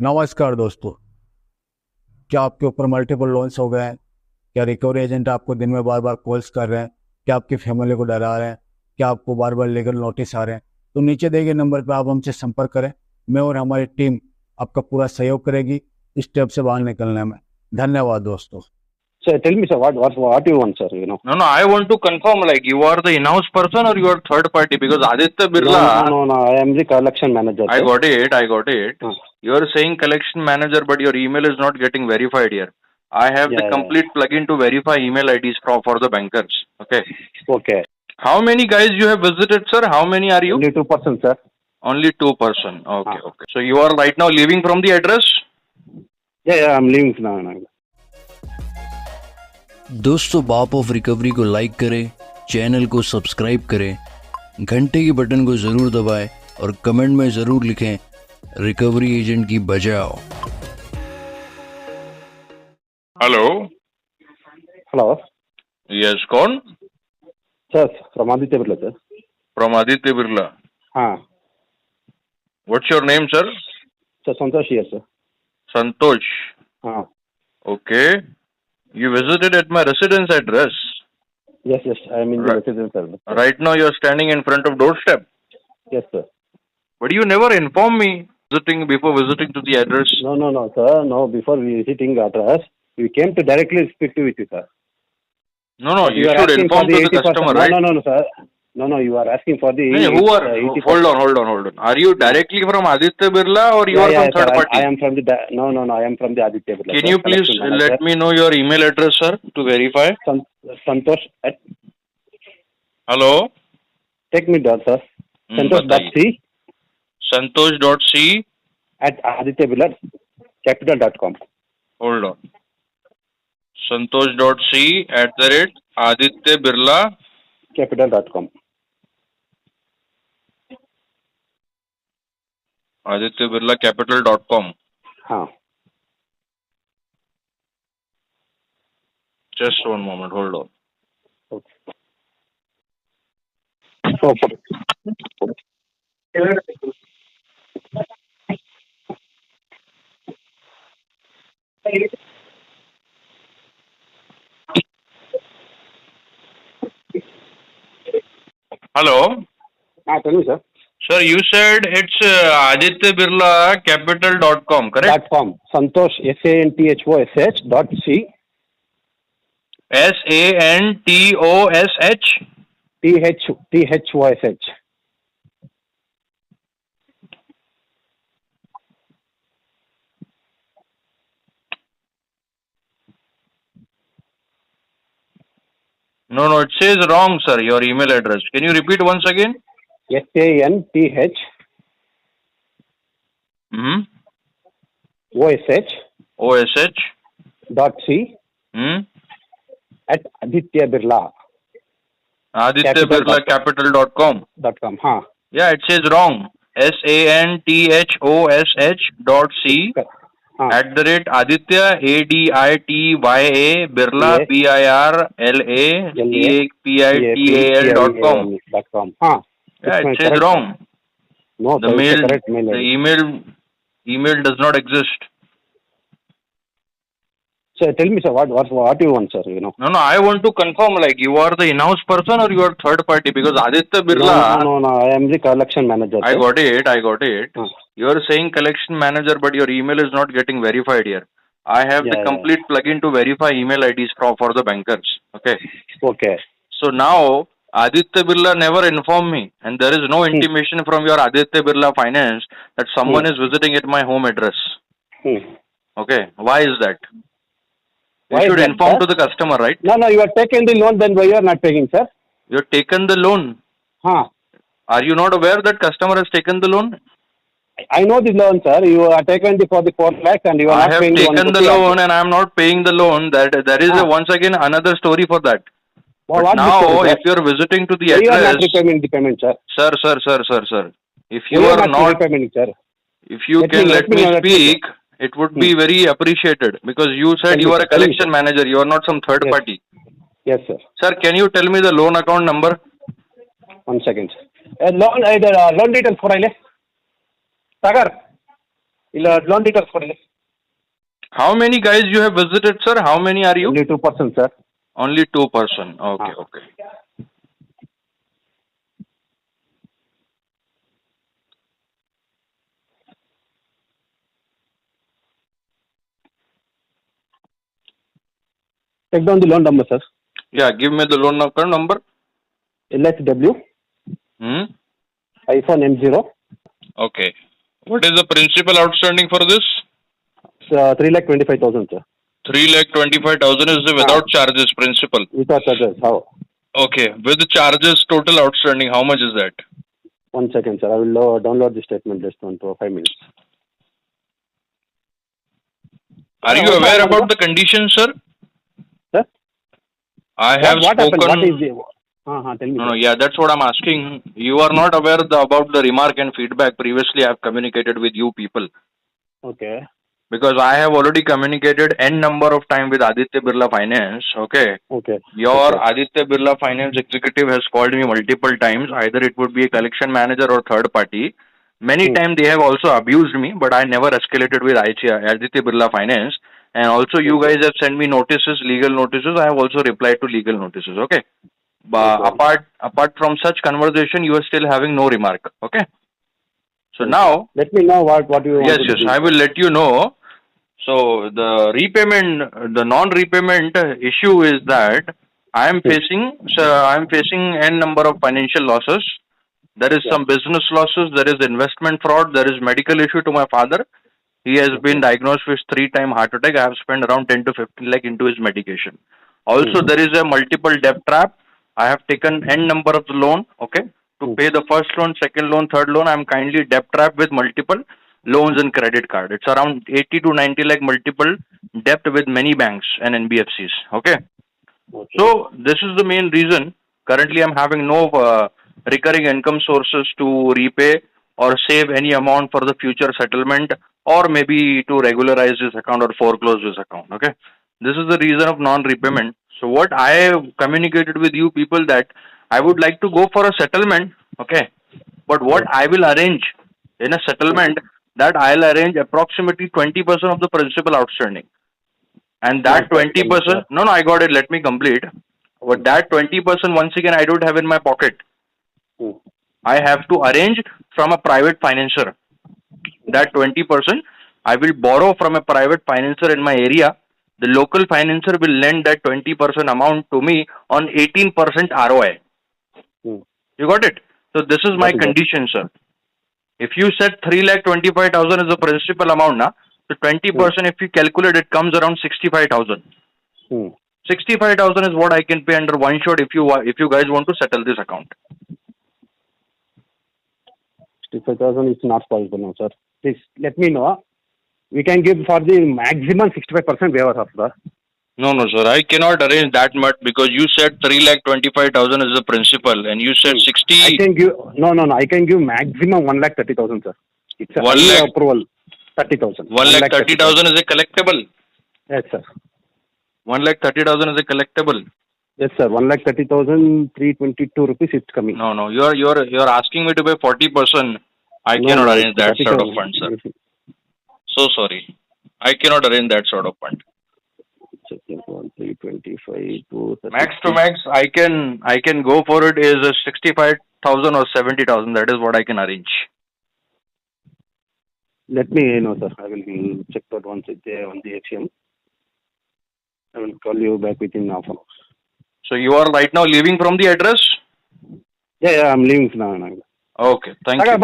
नमस्कार दोस्तों, क्या आपके ऊपर मल्टीपल लोन्स हो गए हैं? क्या रिकवरी एजेंट आपको दिन में बार बार कॉल्स कर रहे हैं? क्या आपकी फैमिली को डरा रहे हैं? क्या आपको बार बार लीगल नोटिस आ रहे हैं? तो नीचे दिए गए नंबर पर आप हमसे संपर्क करें। मैं और हमारी टीम आपका पूरा सहयोग करेगी इस स्टेप से बाहर निकलने में। धन्यवाद दोस्तों। Sir, tell me, sir, what you want, sir, you know? No, I want to confirm, like, you are the in-house person or you are third party? Because Aditya Birla... No, I am the collection manager, I sir. got it. You are saying collection manager, but your email is not getting verified here. I have the complete plugin to verify email IDs for the bankers. Okay. Okay. How many guys you have visited, sir? How many are you? Only 2%, sir. Only 2%. Okay. So you are right now leaving from the address? Yeah, I'm leaving now. दोस्तों, बाप of recovery को like करें, channel को subscribe करें, घंटे के button को ज़रूर दबाएं और कमेंट में ज़रूर लिखें, रिकवरी एजेंट की बजाओ। हेलो। Hello. Yes, कौन? Sir, from Aditya Birla, sir. From Aditya Birla. What's your name, sir? Sir, Santosh here, sir. Santosh. Okay. You visited at my residence address. Yes, I am in the residence, sir. Right now you are standing in front of doorstep. Yes, sir. But you never informed me before visiting to the address. No, sir. No, before visiting the address, we came to directly speak with you, sir. No, you should inform to the customer, right? No, sir. No, you are asking for the... Hold on. Are you directly from Aditya Birla or you are from third party? I am from the... No, I am from the Aditya Birla. Can you please let me know your email address, sir, to verify? Santosh at... Hello? Take me down, sir. Santosh.c. Santosh.c. at Aditya Birla capital.com. Hold on. Santosh.c @ Aditya Birla capital.com. Aditya Birla capital.com. Just one moment, hold on. Hello? Tell me, sir. Sir, you said it's Aditya Birla capital.com, correct? .com. Santosh, SANTHOSH .c. SANTOSH? THOSH. No, it says wrong, sir, your email address. Can you repeat once again? SANTH OSH .c at Aditya Birla. Aditya Birla capital.com. Yeah, it says wrong. SANTHOSH .c @ Aditya ADITYA Birla BIRLA Yeah, it says wrong. No, the email does not exist. Sir, tell me, sir, what you want, sir, you know? No, I want to confirm, like, you are the in-house person or you are third party? Because Aditya Birla... No, I am the collection manager, sir. I got it. You are saying collection manager, but your email is not getting verified here. I have the complete plugin to verify email IDs for the bankers. Okay. So now, Aditya Birla never informed me, and there is no intimation from your Aditya Birla Finance that someone is visiting at my home address. Okay. Why is that? You should inform to the customer, right? No, you are taking the loan, then why you are not taking, sir? You have taken the loan. Are you not aware that customer has taken the loan? I know the loan, sir. You are taken for the 4 lakhs and you are not paying the loan. I have taken the loan and I am not paying the loan. There is once again another story for that. But now, if you are visiting to the address... You are not repaying the payment, sir. Sir. If you are not repaying, sir. If you can let me speak, it would be very appreciated, because you said you are a collection manager. You are not some third party. Yes, sir. Sir, can you tell me the loan account number? 1 second. Loan details for Sagar. ಇಲ್ಲ loan details ಕೊಡಿ. How many guys you have visited, sir? How many are you? Only 2%, sir. Only 2%. Okay, okay. Take down the loan number, sir. Yeah, give me the loan number. LSW iPhone M0. Okay. What is the principal outstanding for this? 3,25,000, sir. 3,25,000 is the without charges principal. Without charges, how? Okay. With the charges total outstanding, how much is that? 1 second, sir. I will download the statement just 5 minutes. Are you aware about the conditions, sir? Sir? I have what spoken. Happened? What is the... tell me. No, yeah, that's what I'm asking. You are not aware about the remark and feedback previously I have communicated with you people. Okay. Because I have already communicated n number of time with Aditya Birla Finance. Okay. Okay. Your Aditya Birla Finance executive has called me multiple times. Either it would be a collection manager or third party. Many times they have also abused me, but I never escalated with Aditya Birla Finance. And also you guys have sent me notices, legal notices. I have also replied to legal notices. Okay. But apart from such conversation, you are still having no remark. Okay. So now, let me know what you want. Yes, to do. I will let you know. So the non-repayment issue is that I am facing n number of financial losses. There is some business losses. There is investment fraud. There is medical issue to my father. He has been diagnosed with 3-time heart attack. I have spent around 10 to 15 lakh into his medication. Also, there is a multiple debt trap. I have taken n number of the loan. Okay, to pay the first loan, second loan, third loan. I am kindly debt trapped with multiple loans and credit card. It's around 80 to 90 lakh multiple debt with many banks and NBFCs. Okay. So this is the main reason. Currently, I'm having no recurring income sources to repay or save any amount for the future settlement or maybe to regularize this account or foreclose this account. Okay. This is the reason of non-repayment. So what I have communicated with you people that I would like to go for a settlement. Okay. But what I will arrange in a settlement, that I'll arrange approximately 20% of the principal outstanding. And that 20%, no, I got it, let me complete. But that 20%, once again, I don't have in my pocket. I have to arrange from a private financer. That 20%, I will borrow from a private financer in my area. The local financer will lend that 20% amount to me on 18% ROI. You got it? So this is my condition, sir. If you said 3,25,000 is the principal amount, na, so 20% if you calculate, it comes around 65,000. 65,000 is what I can pay under one shot if you guys want to settle this account. 65,000 is not possible now, sir. Please let me know. We can give for the maximum 65% waiver of the. No, sir. I cannot arrange that much because you said 3,25,000 is the principal and you said 60. I can give no. I can give maximum 1,30,000, sir. It's a high approval. 30,000. 1,30,000 is a collectible. Yes, sir. 1,30,000 is a collectible. Yes, sir. 1,30,322 rupees. It's coming. No. You're asking me to pay 40%. I cannot arrange that sort of fund, sir. So sorry. I cannot arrange that sort of fund. 325 to max to max I can go for it is 65,000 or 70,000. That is what I can arrange. Let me know, sir. I will check that once it's on the ATM. I will call you back within half an hour. So you are right now leaving from the address? Yeah, I'm leaving now. Okay, thank you.